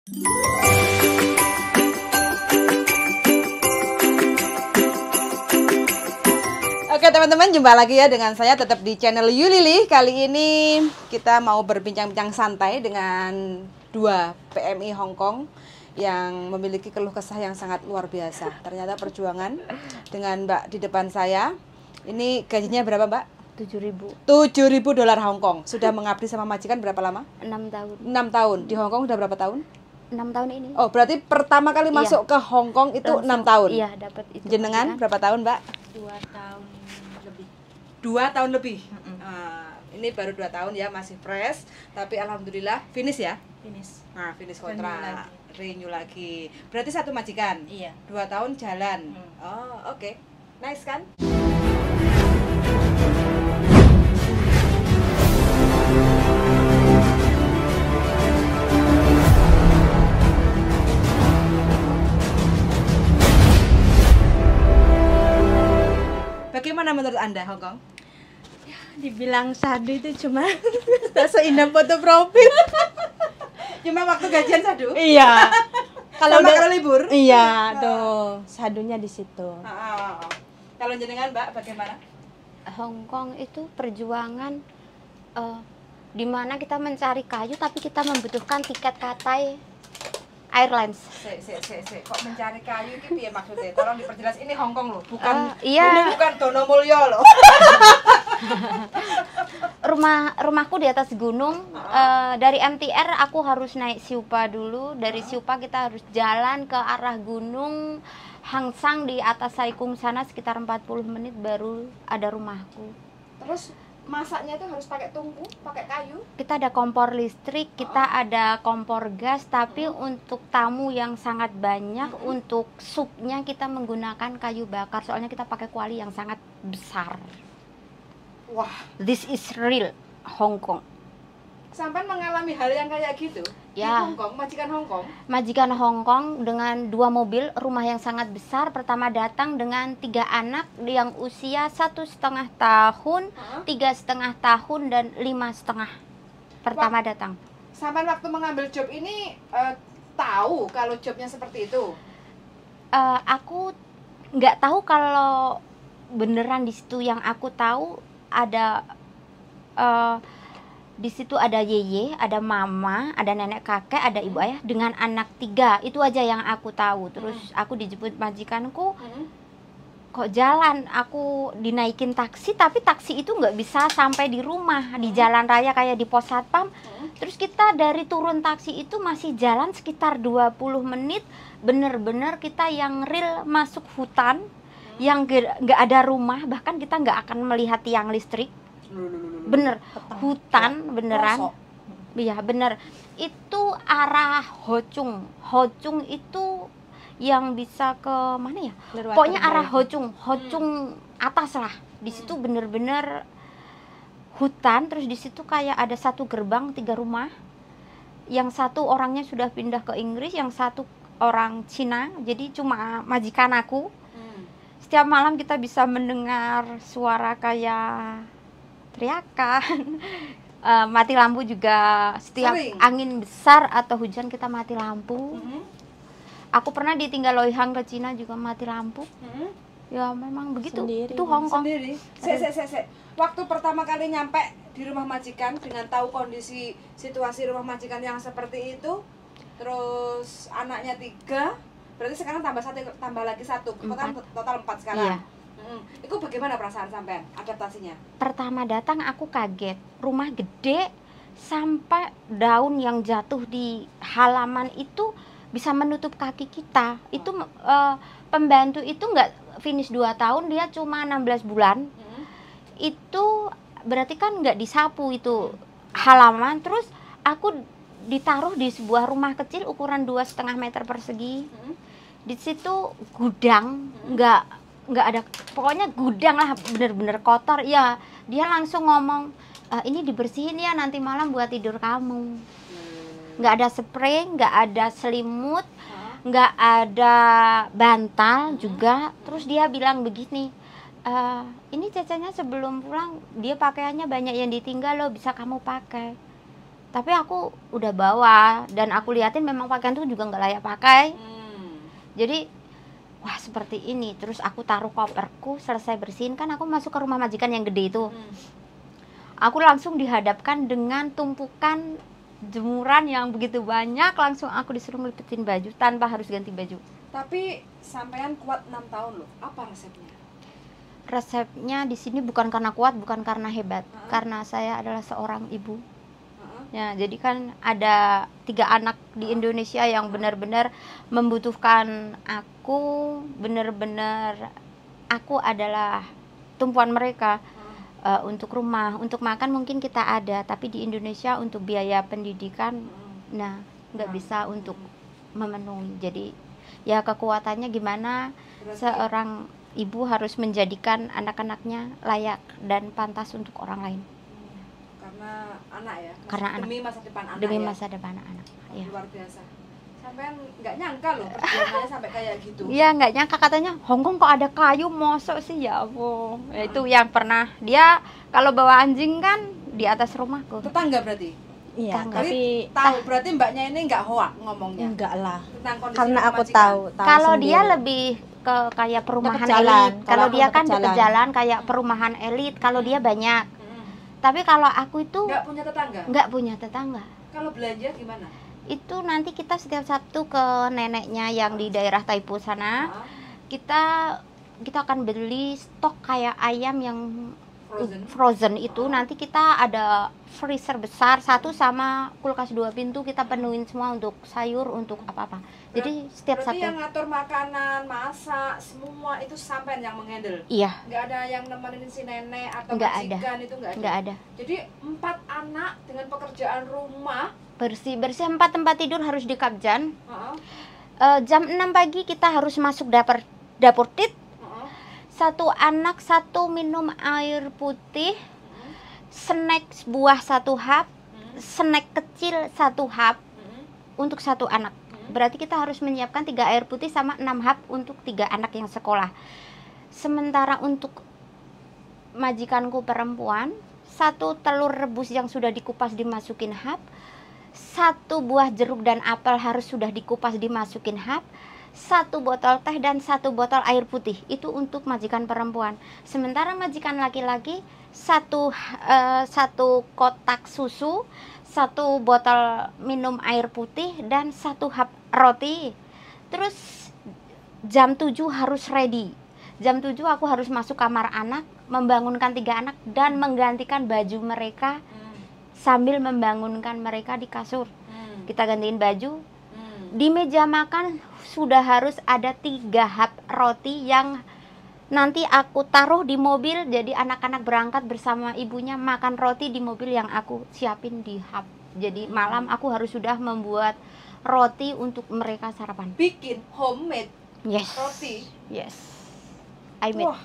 Oke teman-teman, jumpa lagi ya dengan saya tetap di channel Yulili. Kali ini kita mau berbincang-bincang santai dengan dua PMI Hongkong yang memiliki keluh kesah yang sangat luar biasa. Ternyata perjuangan dengan Mbak di depan saya. Ini gajinya berapa Mbak? 7.000 $7.000 Hongkong. Sudah mengabdi sama majikan berapa lama? 6 tahun. 6 tahun. Di Hongkong udah berapa tahun? 6 tahun ini. Oh, berarti pertama kali masuk ke Hongkong itu Langsung, 6 tahun. Iya, dapat itu. Jenengan berapa tahun, Mbak? 2 tahun lebih. 2 tahun lebih. Ini baru 2 tahun ya, masih fresh, tapi alhamdulillah finish ya. Finish. Nah, finish kontrak, renew lagi. Berarti satu majikan. Iya. 2 tahun jalan. Oh, oke. Nice kan? Bagaimana menurut Anda Hongkong? Dibilang sadu itu cuma tak seindah foto profil. Cuma waktu gajian sadu? Iya. Kalau libur? Iya, tuh sadunya di situ. Kalau jenengan Mbak bagaimana? Hongkong itu perjuangan di mana kita mencari kayu tapi kita membutuhkan tiket Cathay Airlines. Kok mencari kayu itu ya maksudnya? Tolong diperjelas, ini Hongkong loh, bukan iya. Ini bukan Donomulyo loh. Rumahku di atas gunung. Dari MTR aku harus naik Siupa dulu. Dari Siupa kita harus jalan ke arah gunung Hangsang di atas Saikung sana sekitar 40 menit baru ada rumahku. Terus masaknya itu harus pakai tungku, pakai kayu? Kita ada kompor listrik, kita ada kompor gas, tapi untuk tamu yang sangat banyak, untuk supnya kita menggunakan kayu bakar, soalnya kita pakai kuali yang sangat besar. Wah, this is real Hongkong. Sampai mengalami hal yang kayak gitu ya. Di Hongkong, majikan Hongkong? Majikan Hongkong dengan 2 mobil, rumah yang sangat besar. Pertama datang dengan 3 anak yang usia 1,5 tahun, 3,5 tahun, dan 5,5. Pertama datang. Sampai waktu mengambil job ini tahu kalau jobnya seperti itu? Aku nggak tahu kalau beneran di situ. Yang aku tahu ada di situ ada yeye, ada mama, ada nenek kakek, ada ibu ayah dengan anak 3. Itu aja yang aku tahu. Terus aku dijemput majikanku. Kok jalan aku dinaikin taksi, tapi taksi itu nggak bisa sampai di rumah, di jalan raya kayak di pos satpam. Terus kita dari turun taksi itu masih jalan sekitar 20 menit. Bener-bener kita yang real masuk hutan, yang nggak ada rumah, bahkan kita nggak akan melihat tiang listrik. Bener, hutan beneran. Iya bener. Itu arah Hocung. Hocung itu yang bisa ke mana ya? Pokoknya arah Hocung atas lah. Di situ bener-bener hutan. Terus di situ kayak ada 1 gerbang 3 rumah. Yang 1 orangnya sudah pindah ke Inggris, yang 1 orang Cina. Jadi cuma majikan aku. Setiap malam kita bisa mendengar suara kayak teriakan. Mati lampu juga. Setiap angin besar atau hujan kita mati lampu. Aku pernah ditinggal Loihang ke Cina juga mati lampu. Ya memang begitu. Sendiri. Itu Hongkong. Sendiri. Waktu pertama kali nyampe di rumah majikan dengan tahu kondisi situasi rumah majikan yang seperti itu, terus anaknya 3, berarti sekarang tambah lagi 1, total 4 sekarang. Iya. Itu bagaimana perasaan sampean, adaptasinya? Pertama datang aku kaget, rumah gede sampai daun yang jatuh di halaman itu bisa menutup kaki kita. Itu pembantu itu nggak finish 2 tahun, dia cuma 16 bulan. Itu berarti kan nggak disapu itu halaman. Terus aku ditaruh di sebuah rumah kecil ukuran 2,5 meter persegi. Di situ gudang, nggak ada, pokoknya gudang lah, bener-bener kotor. Ya dia langsung ngomong, ini dibersihin ya nanti malam buat tidur kamu. Nggak ada spray, nggak ada selimut, nggak ada bantal juga. Terus dia bilang begini, ini cecenya sebelum pulang dia pakaiannya banyak yang ditinggal loh, bisa kamu pakai. Tapi aku udah bawa dan aku liatin memang pakaian tuh juga nggak layak pakai. Jadi wah seperti ini. Terus aku taruh koperku, selesai bersihin kan aku masuk ke rumah majikan yang gede itu. Aku langsung dihadapkan dengan tumpukan jemuran yang begitu banyak. Langsung aku disuruh ngelipetin baju tanpa harus ganti baju. Tapi sampean kuat 6 tahun loh. Apa resepnya? Resepnya di sini bukan karena kuat, bukan karena hebat, karena saya adalah seorang ibu. Ya, jadi kan ada 3 anak di Indonesia yang benar-benar membutuhkan aku, benar-benar aku adalah tumpuan mereka. Untuk rumah, untuk makan mungkin kita ada, tapi di Indonesia untuk biaya pendidikan, nah nggak bisa untuk memenuhi. Jadi ya kekuatannya gimana seorang ibu harus menjadikan anak-anaknya layak dan pantas untuk orang lain. Karena anak ya. Karena demi masa depan anak. Demi ya? masa depan anak. Ya. Luar biasa. Sampean nggak nyangka loh perjuangannya sampai kayak gitu. Iya nggak nyangka, katanya Hongkong kok ada kayu, mosok sih ya ampun. Ya, itu yang pernah dia kalau bawa anjing kan di atas rumahku. Tetangga berarti. Iya, Tangga. tapi Tahu berarti mbaknya ini nggak hoak ngomongnya. enggak lah. Tentang kondisi Karena rumah aku majikan. tahu Kalau dia sendiri. lebih ke kayak perumahan Deket jalan. elit. Kalau Kalau aku dia deket kan deket jalan. jalan kayak perumahan elit. Kalau dia banyak. Tapi kalau aku itu Nggak punya tetangga. nggak punya tetangga. Kalau belanja gimana? Itu nanti kita setiap Sabtu ke neneknya yang di daerah Taipu sana. Ah, Kita akan beli stok kayak ayam yang frozen. itu. Nanti kita ada freezer besar satu sama kulkas 2 pintu, kita penuhin semua untuk sayur, untuk apa-apa. Jadi setiap Berarti Sabtu. yang ngatur makanan, masak, semua itu sampean yang menghandle. Iya, Nggak ada yang nemenin si nenek atau Nggak ada. majikan itu nggak ada. nggak ada. Jadi 4 anak dengan pekerjaan rumah. Bersih 4 tempat tidur harus dikabjan. Heeh, Jam 6 pagi kita harus masuk dapur tit. heeh, 1 anak 1 minum air putih, snack buah 1 hap, snack kecil 1 hap untuk 1 anak. Berarti kita harus menyiapkan 3 air putih sama 6 hap untuk 3 anak yang sekolah. Sementara untuk majikanku perempuan, 1 telur rebus yang sudah dikupas dimasukin hap, 1 buah jeruk dan apel harus sudah dikupas dimasukin hap, 1 botol teh dan 1 botol air putih. Itu untuk majikan perempuan. Sementara majikan laki-laki 1 kotak susu, 1 botol minum air putih dan 1 hap roti. Terus jam 7 harus ready. Jam 7 aku harus masuk kamar anak, membangunkan 3 anak dan menggantikan baju mereka sambil membangunkan mereka di kasur. Kita gantiin baju. Di meja makan sudah harus ada 3 hap roti yang nanti aku taruh di mobil. Jadi anak-anak berangkat bersama ibunya makan roti di mobil yang aku siapin di hap. Jadi malam aku harus sudah membuat roti untuk mereka sarapan. bikin homemade Yes. roti. Yes. I made. Wah,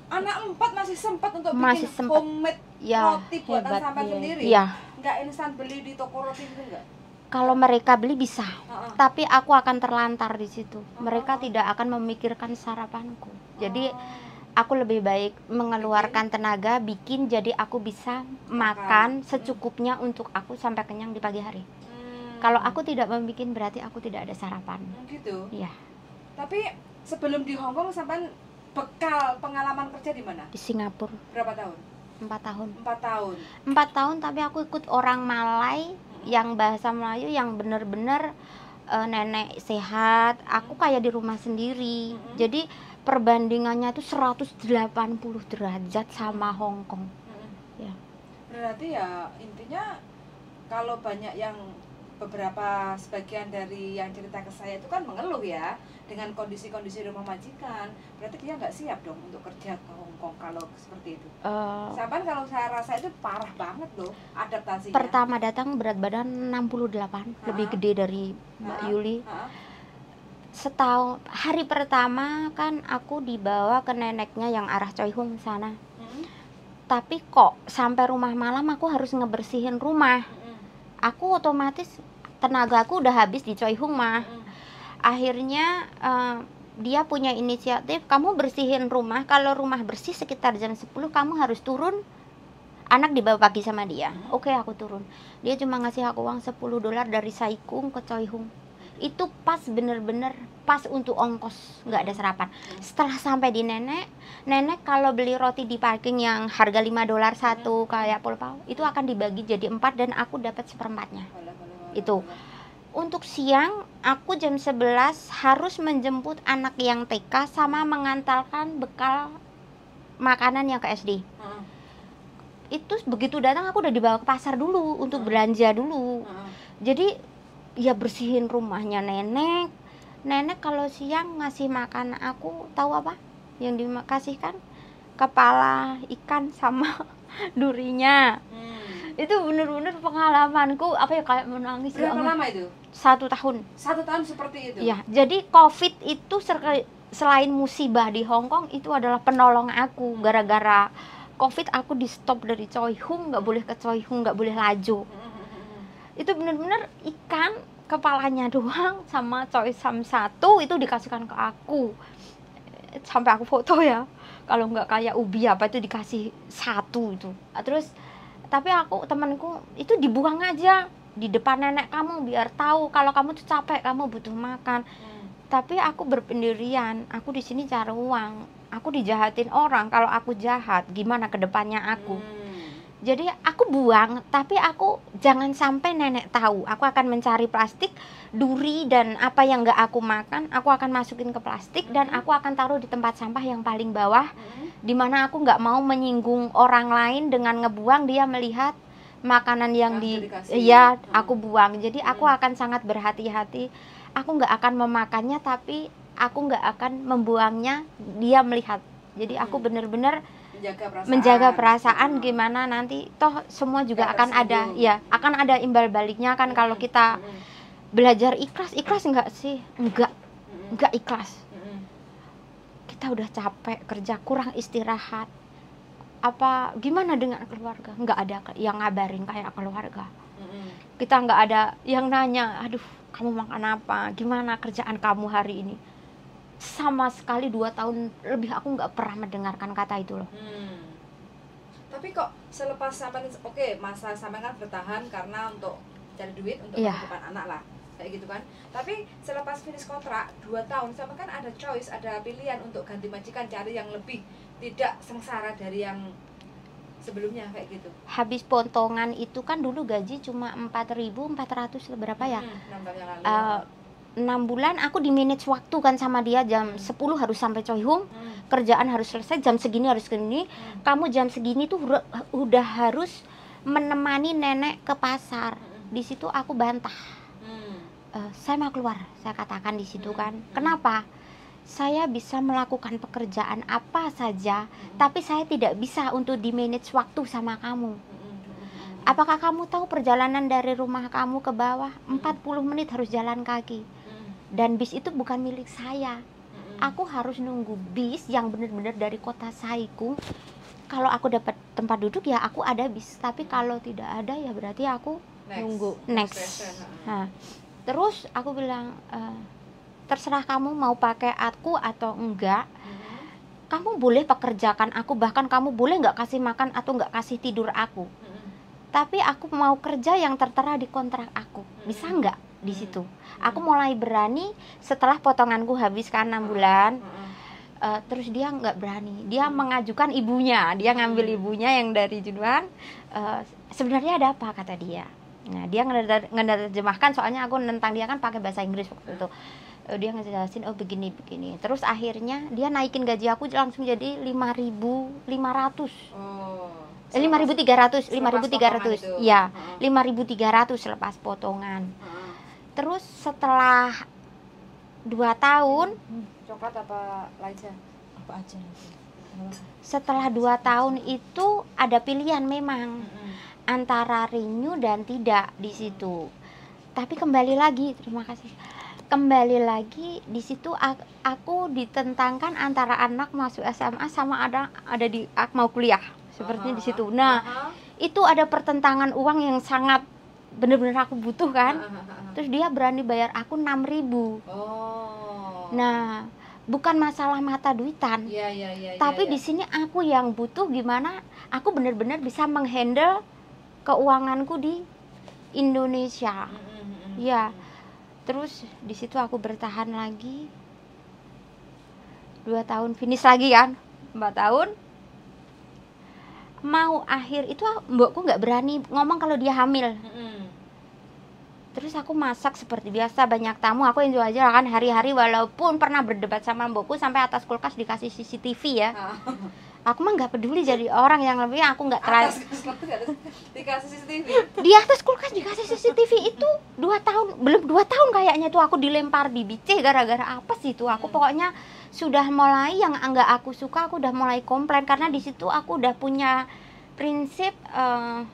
anak 4 masih sempat untuk Masih bikin sempat. homemade Ya, roti buatan hebat, sampean iya. sendiri. Iya. Nggak instan beli di toko roti itu enggak? Kalau mereka beli bisa, Heeh. tapi aku akan terlantar di situ. Mereka tidak akan memikirkan sarapanku. Jadi aku lebih baik mengeluarkan tenaga bikin, jadi aku bisa makan secukupnya untuk aku sampai kenyang di pagi hari. Kalau aku tidak membuat berarti aku tidak ada sarapan. gitu. Iya, Tapi sebelum di Hong Kong sampean bekal pengalaman kerja di mana? di Singapura Berapa tahun? 4 tahun. 4 tahun. 4 tahun tapi aku ikut orang Malay yang bahasa Melayu yang benar-benar nenek sehat. Aku kayak di rumah sendiri. Jadi perbandingannya itu 180 derajat sama Hong Kong. Ya. Berarti ya intinya kalau banyak yang beberapa sebagian dari yang cerita ke saya itu kan mengeluh ya dengan kondisi-kondisi rumah majikan. Berarti dia nggak siap dong untuk kerja ke Hong Kong kalau seperti itu. Sampai kalau saya rasa itu parah banget loh adaptasinya. Pertama datang berat badan 68, lebih gede dari Mbak Yuli. Setahun hari pertama kan aku dibawa ke neneknya yang arah Choi Hung sana. Tapi kok sampai rumah malam aku harus ngebersihin rumah. Aku otomatis tenagaku udah habis di Choi Hung mah. Akhirnya dia punya inisiatif, kamu bersihin rumah, kalau rumah bersih sekitar jam 10 kamu harus turun anak dibawa pagi sama dia. Oke, aku turun. Dia cuma ngasih aku uang $10 dari Saikung ke Choi Hung. Itu pas, bener-bener pas untuk ongkos, nggak ada sarapan. Setelah sampai di nenek kalau beli roti di parking yang harga $5 satu kayak Polpau, itu akan dibagi jadi 4 dan aku dapat seperempatnya. Itu untuk siang aku jam 11 harus menjemput anak yang TK sama mengantarkan bekal makanan yang ke SD. Itu begitu datang aku udah dibawa ke pasar dulu untuk belanja dulu. Jadi ya bersihin rumahnya nenek kalau siang ngasih makan aku, tahu apa yang dikasihkan? Kepala ikan sama durinya. Itu bener-bener pengalamanku apa ya, kayak menangis. Berapa lama itu? 1 tahun. 1 tahun seperti itu? Ya, jadi COVID itu selain musibah di Hong Kong, itu adalah penolong aku. Gara-gara COVID aku di stop dari Choi Hung, nggak boleh ke Choi Hung, nggak boleh laju. Itu bener-bener ikan kepalanya doang sama Choi Sam 1 itu dikasihkan ke aku. Sampai aku foto ya, kalau nggak kayak ubi apa itu dikasih 1 itu. Terus tapi aku, temanku itu dibuang aja di depan nenek kamu biar tahu kalau kamu tuh capek, kamu butuh makan. Tapi aku berpendirian, aku di sini cari uang, aku dijahatin orang. Kalau aku jahat, gimana ke depannya aku? Jadi aku buang, tapi aku jangan sampai nenek tahu. Aku akan mencari plastik, duri dan apa yang nggak aku makan, aku akan masukin ke plastik dan aku akan taruh di tempat sampah yang paling bawah, dimana aku nggak mau menyinggung orang lain dengan ngebuang dia melihat makanan yang aku buang. Jadi aku akan sangat berhati-hati. Aku nggak akan memakannya, tapi aku nggak akan membuangnya dia melihat. Jadi aku bener-bener menjaga perasaan gimana nanti toh semua juga akan ada ya, akan ada imbal baliknya kan. Kalau kita belajar ikhlas nggak sih? Enggak ikhlas. Kita udah capek kerja, kurang istirahat. Apa gimana dengan keluarga? Nggak ada yang ngabarin kayak keluarga. Kita nggak ada yang nanya, aduh kamu makan apa, gimana kerjaan kamu hari ini. Sama sekali 2 tahun lebih aku nggak pernah mendengarkan kata itu loh. Tapi kok selepas sampai masa sampai kan bertahan karena untuk cari duit untuk menghidupan anak lah kayak gitu kan. Tapi selepas finish kontrak 2 tahun sampai kan ada choice, ada pilihan untuk ganti majikan, cari yang lebih tidak sengsara dari yang sebelumnya kayak gitu. Habis potongan itu kan dulu gaji cuma 4.400 berapa ya? 6 tahun yang lalu. 6 bulan aku di manage waktu kan sama dia, jam 10 harus sampai Choi Hung, kerjaan harus selesai jam segini, harus segini. Kamu jam segini tuh udah harus menemani nenek ke pasar. Di situ aku bantah. Saya mau keluar, saya katakan di situ kan. Kenapa? Saya bisa melakukan pekerjaan apa saja, tapi saya tidak bisa untuk di manage waktu sama kamu. Apakah kamu tahu perjalanan dari rumah kamu ke bawah 40 menit harus jalan kaki? Dan bis itu bukan milik saya. Aku harus nunggu bis yang benar-benar dari kota Saikung. Kalau aku dapat tempat duduk ya aku ada bis, tapi kalau tidak ada ya berarti aku nunggu next. Nah, terus aku bilang, terserah kamu mau pakai aku atau enggak. Kamu boleh pekerjakan aku, bahkan kamu boleh nggak kasih makan atau nggak kasih tidur aku. Tapi aku mau kerja yang tertera di kontrak aku. Bisa nggak di situ? Aku mulai berani setelah potonganku habis kan 6 bulan. Terus dia nggak berani. Dia mengajukan ibunya. Dia ngambil ibunya yang dari Junuan. Sebenarnya ada apa kata dia. Nah, dia ngenerjemahkan, soalnya aku nentang dia kan pakai bahasa Inggris waktu itu. Dia ngejelasin, oh begini. Terus akhirnya dia naikin gaji aku langsung jadi 5.500. 5.300 ya, 5.300 selepas potongan. Terus setelah 2 tahun, coklat apa lainnya? Apa aja? Setelah 2 tahun itu ada pilihan memang antara renew dan tidak di situ. Tapi kembali lagi, terima kasih. Kembali lagi di situ aku ditentangkan antara anak masuk SMA sama ada di mau kuliah. Sepertinya di situ. Nah, itu ada pertentangan uang yang sangat benar-benar aku butuh kan. Terus dia berani bayar aku 6.000. Nah, bukan masalah mata duitan. Tapi di sini aku yang butuh gimana aku benar-benar bisa menghandle keuanganku di Indonesia. Ya. Terus di situ aku bertahan lagi 2 tahun, finish lagi kan 4 tahun. Mau akhir itu mbokku nggak berani ngomong kalau dia hamil. Terus aku masak seperti biasa, banyak tamu, aku enjoy aja kan hari-hari, walaupun pernah berdebat sama mbokku sampai atas kulkas dikasih CCTV ya. Aku mah nggak peduli jadi orang yang lebih, aku nggak terlalu. Dikasih CCTV. Di atas kulkas dikasih CCTV itu 2 tahun, belum 2 tahun kayaknya tuh aku dilempar di bice gara-gara apa sih itu. Aku pokoknya sudah mulai yang enggak aku suka, aku udah mulai komplain karena di situ aku udah punya prinsip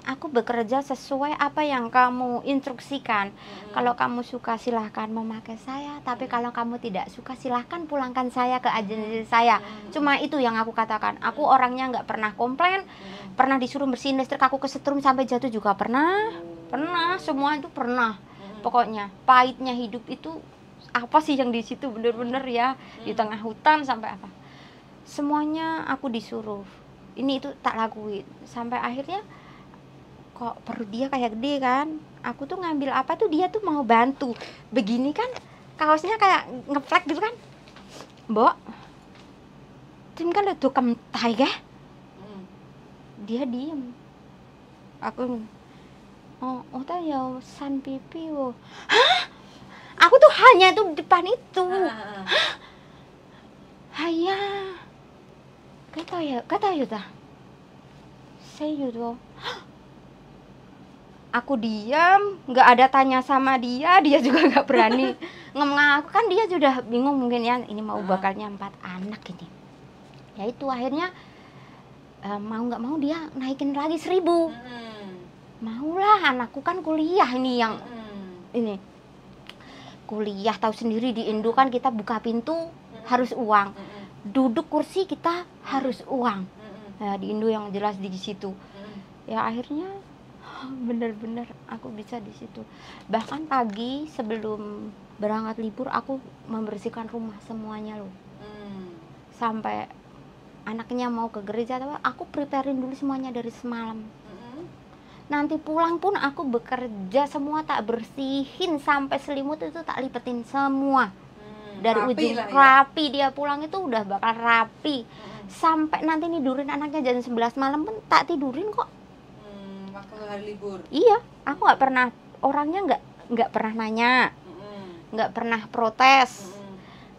aku bekerja sesuai apa yang kamu instruksikan. Kalau kamu suka silahkan memakai saya, tapi kalau kamu tidak suka silahkan pulangkan saya ke agensi saya. Cuma itu yang aku katakan. Aku orangnya nggak pernah komplain, pernah disuruh bersihin listrik aku kesetrum sampai jatuh juga pernah, semua itu pernah. Pokoknya pahitnya hidup itu apa sih yang di situ bener-bener ya, di tengah hutan sampai apa, semuanya aku disuruh. Ini itu tak lakuin sampai akhirnya kok perut dia kayak gede kan, aku tuh ngambil apa tuh dia tuh mau bantu begini kan, kaosnya kayak ngeflek gitu kan, mbok tim kan itu kentai kah, dia diem, aku oh tak ya san pipi wo, hah, aku tuh hanya tuh depan itu, haya kata ya ta saya tuh, aku diam, nggak ada tanya sama dia juga nggak berani ngomong aku kan, dia sudah bingung mungkin ya, ini mau bakalnya 4 anak ini ya. Itu akhirnya mau nggak mau dia naikin lagi 1.000. Maulah, anakku kan kuliah ini yang ini kuliah, tahu sendiri di Indo kan kita buka pintu harus uang, duduk kursi kita harus uang. Nah, di Indo yang jelas di situ. Ya akhirnya bener-bener aku bisa di situ. Bahkan pagi sebelum berangkat libur aku membersihkan rumah semuanya loh. Sampai anaknya mau ke gereja, aku preparein dulu semuanya dari semalam. Nanti pulang pun aku bekerja semua, tak bersihin sampai selimut itu tak lipetin semua. Dari ujung rapi dia pulang itu udah bakal rapi. Sampai nanti tidurin anaknya jam 11 malam pun tak tidurin kok. Waktu hari libur. Iya, aku nggak pernah, orangnya nggak pernah nanya, nggak pernah protes,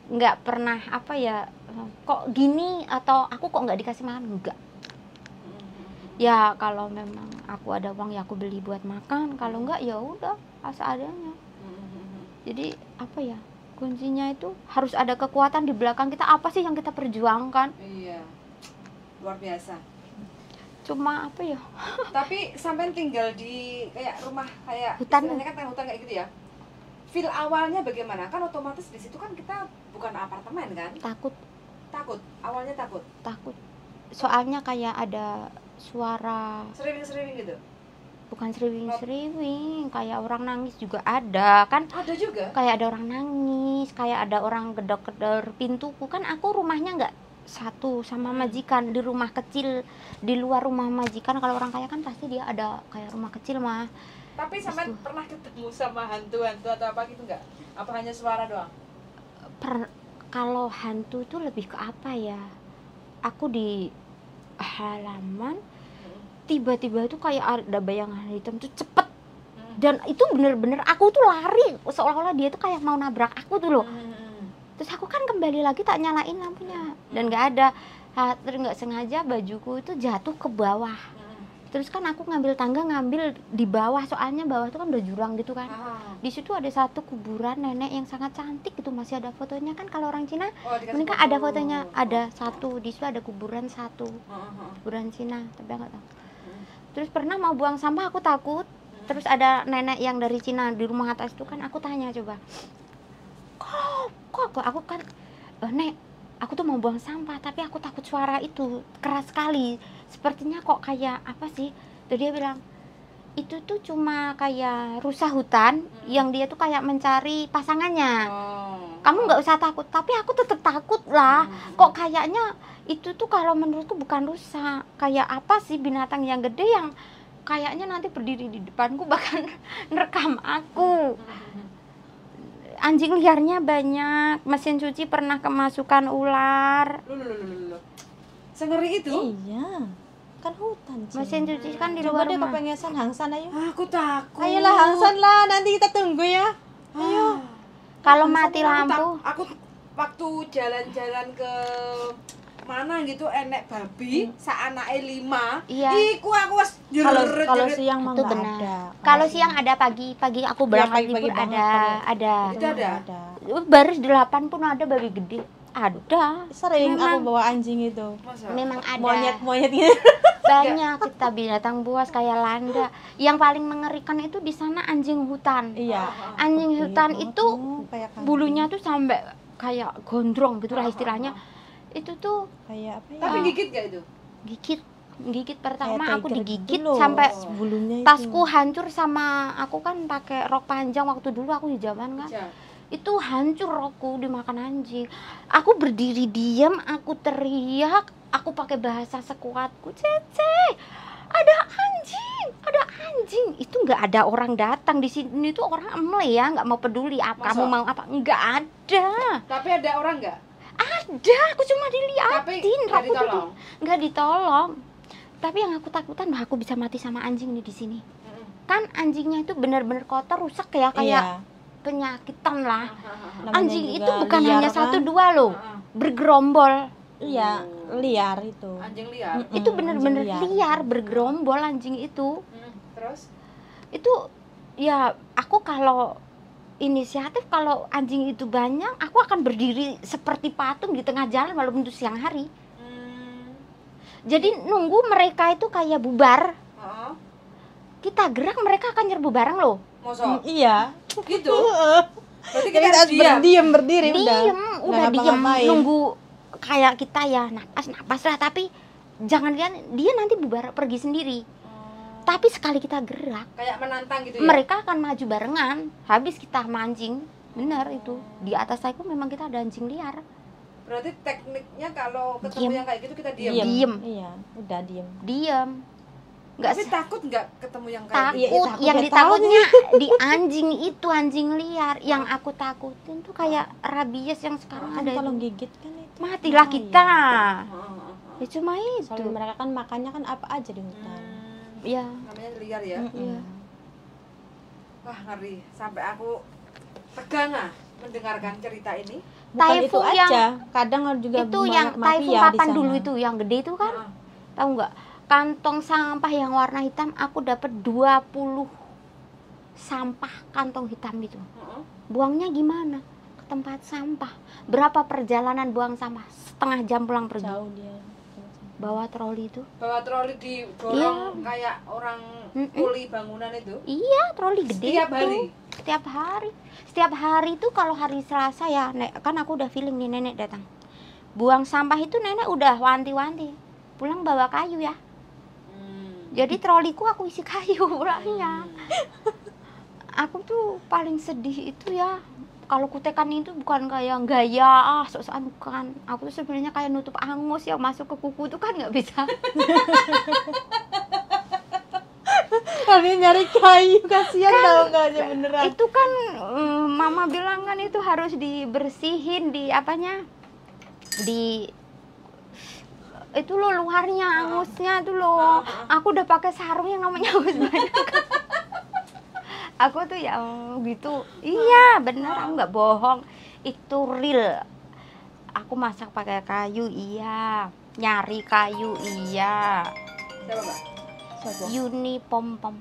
nggak pernah apa ya, kok gini atau aku kok nggak dikasih makan, enggak. Ya kalau memang aku ada uang ya aku beli buat makan, kalau enggak ya udah seadanya. Jadi apa ya, kuncinya itu harus ada kekuatan di belakang kita, apa sih yang kita perjuangkan. Iya, luar biasa. Cuma apa ya, tapi sampai tinggal di kayak rumah kayak hutan, istilahnya kan hutan kayak gitu ya, feel awalnya bagaimana? Kan otomatis di situ kan kita bukan apartemen kan, takut awalnya takut soalnya kayak ada suara seriwing gitu, bukan seriwing, kayak orang nangis juga ada kan, ada juga kayak ada orang nangis, kayak ada orang gedor-gedor pintuku kan. Aku rumahnya nggak satu sama majikan, di rumah kecil di luar rumah majikan. Kalau orang kaya kan pasti dia ada kayak rumah kecil mah. Tapi sampai pernah ketemu sama hantu-hantu atau apa gitu nggak? Apa hanya suara doang? Kalau hantu itu lebih ke apa ya, aku di halaman tiba-tiba itu kayak ada bayangan hitam tuh cepet, dan itu bener-bener aku tuh lari seolah-olah dia tuh kayak mau nabrak aku tuh loh. Terus aku kan kembali lagi tak nyalain lampunya dan nggak ada, terus nggak sengaja bajuku itu jatuh ke bawah. Terus kan aku ngambil tangga, ngambil di bawah, soalnya bawah itu kan udah jurang gitu kan. Di situ ada satu kuburan nenek yang sangat cantik itu, masih ada fotonya kan. Kalau orang Cina menikah ada fotonya, ada satu di situ, ada kuburan satu, kuburan Cina, tapi nggak tahu. Terus pernah mau buang sampah aku takut. Terus ada nenek yang dari Cina di rumah atas itu kan, aku tanya coba, kok aku kan, nek, aku tuh mau buang sampah tapi aku takut suara itu keras sekali, sepertinya kok kayak apa sih. Terus dia bilang itu tuh cuma kayak rusa hutan yang dia tuh kayak mencari pasangannya. Kamu nggak nggak usah takut, tapi aku tetap takut lah. Kok kayaknya itu tuh kalau menurutku bukan rusa, kayak apa sih binatang yang gede yang kayaknya nanti berdiri di depanku bahkan nerekam aku. Anjing liarnya banyak, mesin cuci pernah kemasukan ular. Loh. Sengeri itu? Iya. Kan hutan, Cing. Mesin cuci kan di Coba luar deh rumah. kepengesan Hangsan ayo. Aku takut. Ayolah Hangsan lah, nanti kita tunggu ya. Ayo. Kalau mati lampu, Aku waktu jalan-jalan ke mana gitu enek babi, saanake 5. Iya. Iku aku wis Kalau siang mah itu nggak benar. ada. Kalau siang ada, pagi aku berangkat pagi-pagi libur banget ada. Itu ada. Baru 8 pun ada babi gede. Ada. Sering Memang. aku bawa anjing itu. Masa? Memang ada. Monyet-monyet gitu. Banyak kita binatang buas kayak landa. Yang paling mengerikan itu di sana anjing hutan. Iya. Anjing hutan Gede itu banget, kayak kambing. bulunya tuh sampai kayak gondrong gitulah istilahnya. Itu tuh kayak apa ya? Tapi gigit gak itu? gigit pertama Kayak aku tiger digigit gitu loh, sampai bulunya itu. tasku hancur. Sama aku kan pakai rok panjang waktu dulu aku di zaman kan. Iya. Itu hancur rokku dimakan anjing. Aku berdiri diam, aku teriak, aku pakai bahasa sekuatku, Cece, ada anjing. Itu nggak ada orang datang di sini tuh, orang emle ya, nggak mau peduli apa Masa? kamu mau apa, nggak ada. Tapi ada orang nggak? Ada, aku cuma Tapi diliatin, nggak rokku tuh ditolong. nggak ditolong. Tapi yang aku takutan, bah aku bisa mati sama anjing nih di sini. Kan anjingnya itu benar-benar kotor, rusak ya, kayak Iya. penyakitan lah. Namanya Anjing juga itu bukan liar hanya kan? 1-2 loh, bergerombol. Iya, liar itu. Anjing liar. Itu bener-bener anjing liar, bergerombol anjing itu. Terus? Itu ya aku kalau inisiatif, kalau anjing itu banyak, aku akan berdiri seperti patung di tengah jalan walaupun itu siang hari. Jadi nunggu mereka itu kayak bubar, Heeh. kita gerak mereka akan nyerbu bareng loh. Mosok Iya. gitu. Berarti Jadi kita harus diam. berdiam berdiri Diem, udah udah diem, ngapa-ngapain. nunggu kayak kita ya, napas lah, tapi jangan lihat dia nanti bubar pergi sendiri. Tapi sekali kita gerak, Kayak menantang gitu ya. mereka akan maju barengan. Habis kita mancing, benar itu. Di atas aku memang kita ada anjing liar. Berarti tekniknya kalau ketemu Diem. yang kayak gitu kita diam. Diem. Iya, udah diem. Diam. Nggak Tapi takut nggak ketemu yang kayak takut, gitu? Iya, takut yang ya, ditakutnya di anjing itu, anjing liar. Yang aku takutin tuh kayak rabies yang sekarang Kan ada kalau itu. gigit kan itu Matilah bahaya. kita. Heeh. Ya cuma itu. Soalnya mereka kan makannya kan apa aja di hutan. Ya. Namanya liar ya. Iya. Wah, ngeri. Sampai aku tegang mendengarkan cerita ini. Bukan itu Typhoon yang- aja, kadang juga Itu banyak yang mafia typhoon di kapan sana. dulu itu yang gede itu kan? Heeh. Tahu nggak? Kantong sampah yang warna hitam aku dapat 20 sampah kantong hitam itu. Heeh. Buangnya gimana? Ke tempat sampah. Berapa perjalanan buang sampah? Setengah jam pulang pergi. Jauh dia. Bawa troli itu. Bawa troli didorong kayak orang kuli bangunan itu. Iya, troli gede Setiap itu. hari. Setiap hari itu kalau hari Selasa ya, kan aku udah feeling nih nenek datang. Buang sampah itu nenek udah wanti-wanti. Pulang bawa kayu ya. Jadi troliku aku isi kayu pulangnya. Aku tuh paling sedih itu ya. Kalau kutekan itu bukan kayak gaya, sok-sokan bukan. Aku tuh sebenarnya kayak nutup angus yang masuk ke kuku tuh kan nggak bisa. Kali nyari kayu, kasihan tau nggak aja beneran. Itu kan mama bilang kan itu harus dibersihin di apanya? Di itu loh luarnya angusnya tuh loh. Aku udah pakai sarung yang namanya angus banyak. Aku tuh ya gitu. Iya, bener, aku nggak bohong. Itu real. Aku masak pakai kayu, iya. Nyari kayu, iya. Siapa, Mbak? Siapa? Yuni Pom Pom.